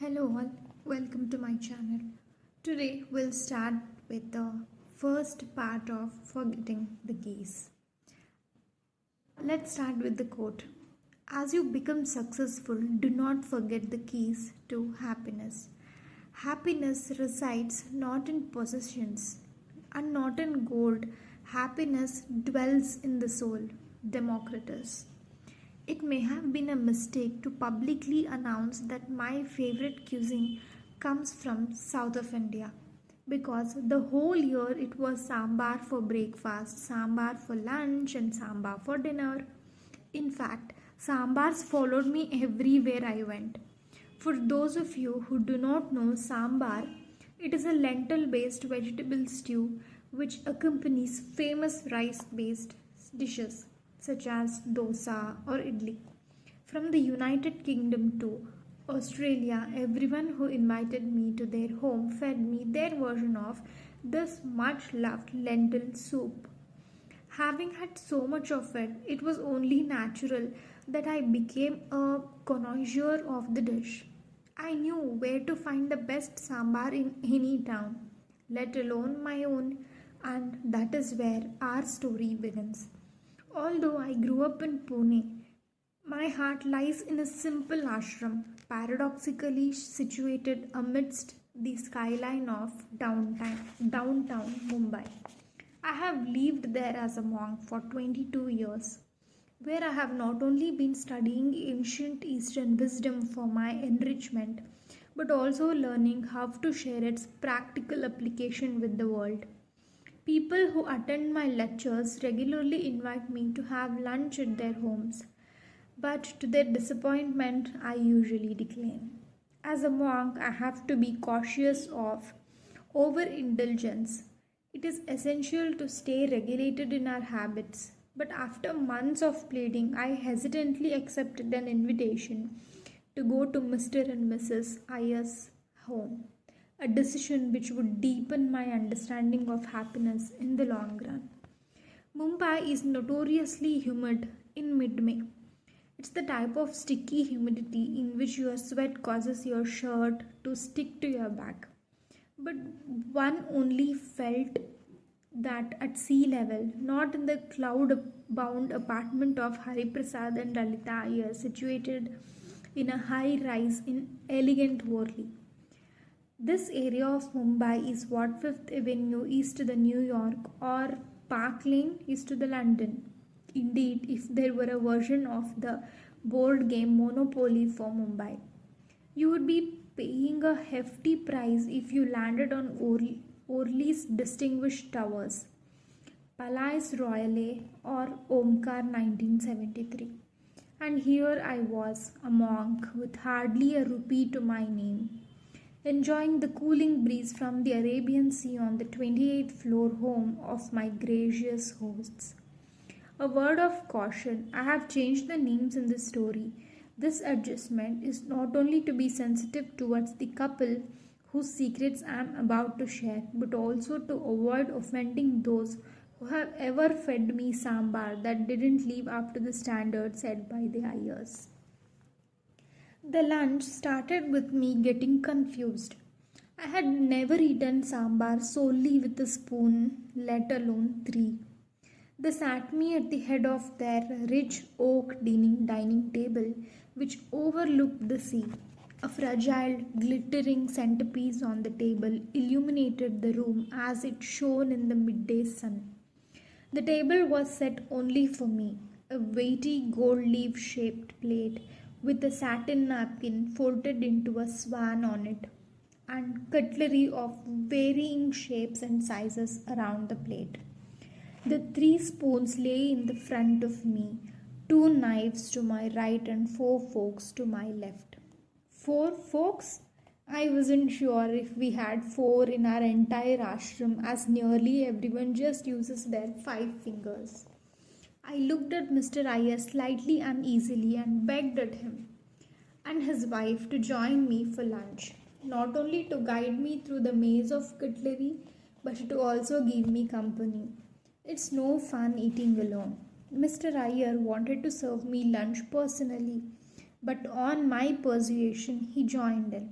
Hello all, welcome to my channel. Today we'll start with the first part of forgetting the keys. Let's start with the quote. As you become successful, do not forget the keys to happiness. Happiness resides not in possessions and not in gold. Happiness dwells in the soul. Democritus. It may have been a mistake to publicly announce that my favorite cuisine comes from south of India because the whole year it was sambar for breakfast, sambar for lunch and sambar for dinner. In fact, sambars followed me everywhere I went. For those of you who do not know sambar, it is a lentil based vegetable stew which accompanies famous rice based dishes such as dosa or idli. From the United Kingdom to Australia, everyone who invited me to their home fed me their version of this much loved lentil soup. Having had so much of it, it was only natural that I became a connoisseur of the dish. I knew where to find the best sambar in any town, let alone my own, and that is where our story begins. Although I grew up in Pune, my heart lies in a simple ashram, paradoxically situated amidst the skyline of downtown Mumbai. I have lived there as a monk for 22 years, where I have not only been studying ancient Eastern wisdom for my enrichment, but also learning how to share its practical application with the world. People who attend my lectures regularly invite me to have lunch at their homes, but to their disappointment, I usually decline. As a monk, I have to be cautious of overindulgence. It is essential to stay regulated in our habits, but after months of pleading, I hesitantly accepted an invitation to go to Mr. and Mrs. Iyer's home, a decision which would deepen my understanding of happiness in the long run. Mumbai is notoriously humid in mid May. It's the type of sticky humidity in which your sweat causes your shirt to stick to your back. But one only felt that at sea level, not in the cloud bound apartment of Hari Prasad and Lalita Iyer, situated in a high rise in elegant Worli. This area of Mumbai is what Fifth Avenue is to the New York or Park Lane is to the London. Indeed, if there were a version of the board game Monopoly for Mumbai, you would be paying a hefty price if you landed on Orly's distinguished towers, Palais Royale or Omkar 1973. And here I was, a monk with hardly a rupee to my name, enjoying the cooling breeze from the Arabian Sea on the 28th floor home of my gracious hosts. A word of caution, I have changed the names in this story. This adjustment is not only to be sensitive towards the couple whose secrets I am about to share, but also to avoid offending those who have ever fed me sambar that didn't live up to the standard set by the Iyers. The lunch started with me getting confused. I had never eaten sambar solely with a spoon, let alone three. They sat me at the head of their rich oak dining table, which overlooked the sea. A fragile, glittering centerpiece on the table illuminated the room as it shone in the midday sun. The table was set only for me, a weighty gold leaf shaped plate with a satin napkin folded into a swan on it, and cutlery of varying shapes and sizes around the plate. The three spoons lay in the front of me, two knives to my right and four forks to my left. Four forks? I wasn't sure if we had four in our entire ashram, as nearly everyone just uses their 5 fingers. I looked at Mr. Iyer slightly uneasily and begged at him and his wife to join me for lunch, not only to guide me through the maze of cutlery, but to also give me company. It's no fun eating alone. Mr. Iyer wanted to serve me lunch personally, but on my persuasion, he joined in.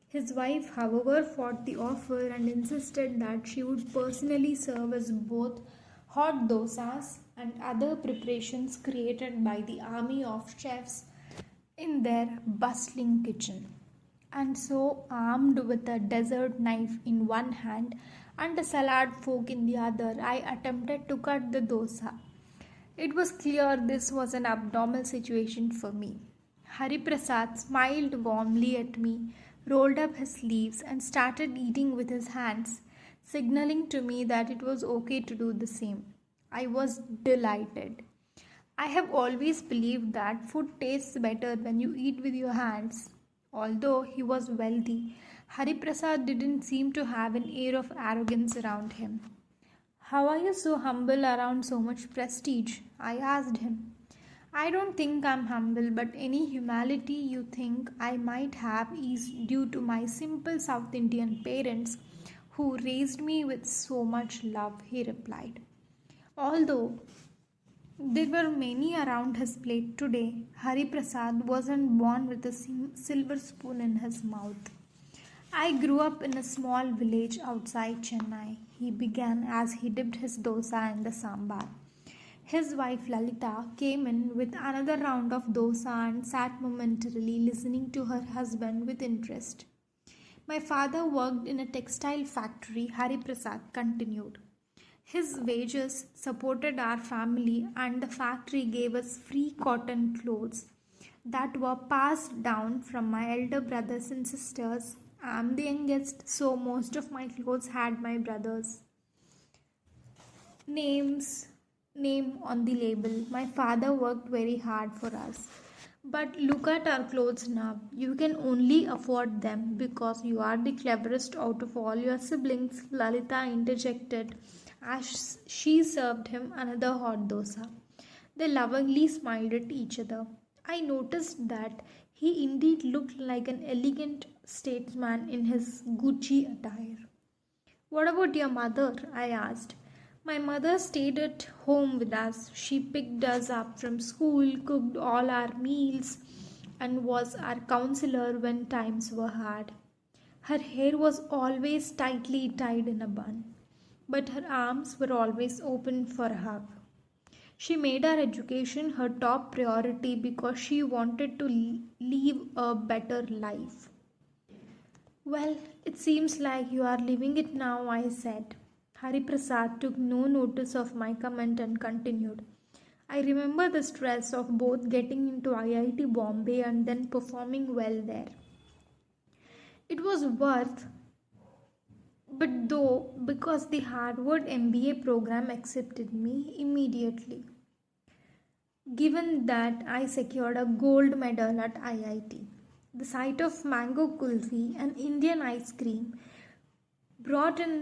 His wife, however, fought the offer and insisted that she would personally serve as both hot dosas and other preparations created by the army of chefs in their bustling kitchen. And so, armed with a dessert knife in one hand and a salad fork in the other, I attempted to cut the dosa. It was clear this was an abnormal situation for me. Hariprasad smiled warmly at me, rolled up his sleeves, and started eating with his hands, signaling to me that it was okay to do the same. I was delighted. I have always believed that food tastes better when you eat with your hands. Although he was wealthy, Hariprasad didn't seem to have an air of arrogance around him. "How are you so humble around so much prestige?" I asked him. "I don't think I'm humble, but any humility you think I might have is due to my simple South Indian parents who raised me with so much love," he replied. Although there were many around his plate today, Hariprasad wasn't born with a silver spoon in his mouth. "I grew up in a small village outside Chennai," he began as he dipped his dosa in the sambar. His wife Lalita came in with another round of dosa and sat momentarily listening to her husband with interest. "My father worked in a textile factory," Hariprasad continued. "His wages supported our family, and the factory gave us free cotton clothes that were passed down from my elder brothers and sisters. I'm the youngest, so most of my clothes had my brother's name on the label. My father worked very hard for us. But look at our clothes now. You can only afford them because you are the cleverest out of all your siblings," Lalita interjected as she served him another hot dosa. They lovingly smiled at each other. I noticed that he indeed looked like an elegant statesman in his Gucci attire. "What about your mother?" I asked. "My mother stayed at home with us. She picked us up from school, cooked all our meals, and was our counselor when times were hard. Her hair was always tightly tied in a bun, but her arms were always open for a hug. She made our education her top priority because she wanted to live a better life." "Well, it seems like you are living it now," I said. Hariprasad took no notice of my comment and continued. "I remember the stress of both getting into IIT Bombay and then performing well there. It was worth but though because the Harvard MBA program accepted me immediately, given that I secured a gold medal at IIT. The sight of mango kulfi and Indian ice cream brought in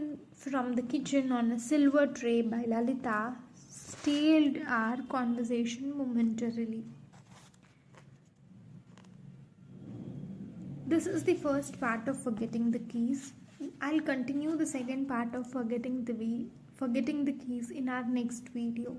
from the kitchen on a silver tray by Lalita stalled our conversation momentarily. This is the first part of Forgetting the Keys. I'll continue the second part of Forgetting the Keys in our next video.